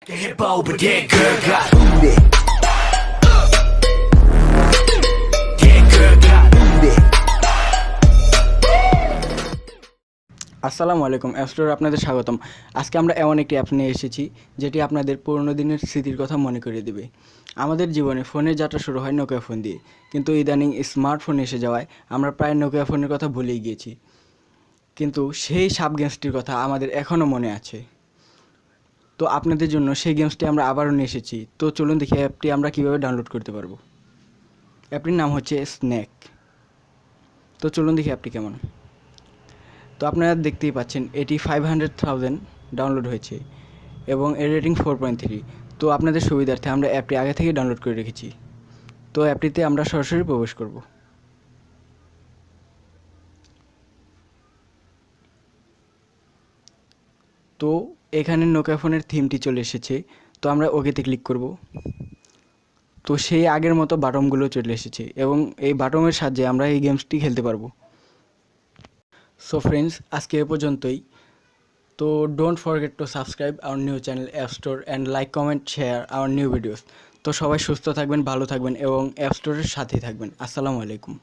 Hip hop, but that girl got booty. That girl got booty. আসসালামু আলাইকুম app স্টোরে আপনাদের স্বাগতম। আজকে আমরা এমন একটি অ্যাপ নিয়ে এসেছি যেটি আপনাদের পুরনো দিনের স্মৃতির কথা মনে করিয়ে দেবে। আমাদের জীবনে ফোনের যাত্রা শুরু হয় নোকিয়া ফোন দিয়ে, কিন্তু ইদানিং স্মার্টফোন এসে যাওয়ায় আমরা প্রায় নোকিয়া ফোনের কথা ভুলেই গিয়েছি। কিন্তু সেই সাব গেমসটির কথা আমাদের এখনও মনে আছে। তো আপনাদের জন্য সেই গেমসটি আমরা আবারও নিয়ে এসেছি। তো চলুন দেখি অ্যাপটি আমরা কীভাবে ডাউনলোড করতে পারবো। অ্যাপটির নাম হচ্ছে স্ন্যাক। তো চলুন দেখি অ্যাপটি কেমন। তো আপনারা দেখতেই পাচ্ছেন এটি 500,000 ডাউনলোড হয়েছে এবং এর রেটিং 4.3। তো আপনাদের সুবিধার্থে আমরা অ্যাপটি আগে থেকে ডাউনলোড করে রেখেছি। তো অ্যাপটিতে আমরা সরাসরি প্রবেশ করব। তো এখানে নোকিয়া ফোনের থিমটি চলে এসেছে। তো আমরা ওকেতে ক্লিক করব। তো সেই আগের মতো বাটনগুলো চলে এসেছে এবং এই বাটনের সাহায্যে আমরা এই গেমসটি খেলতে পারবো। সো ফ্রেন্ডস, আজকে এ পর্যন্তই। তো don't forget to subscribe our new channel app store and like comment share our new videos. তো সবাই সুস্থ থাকবেন, ভালো থাকবেন এবং অ্যাপ স্টোরের সাথেই থাকবেন। আসসালামু আলাইকুম।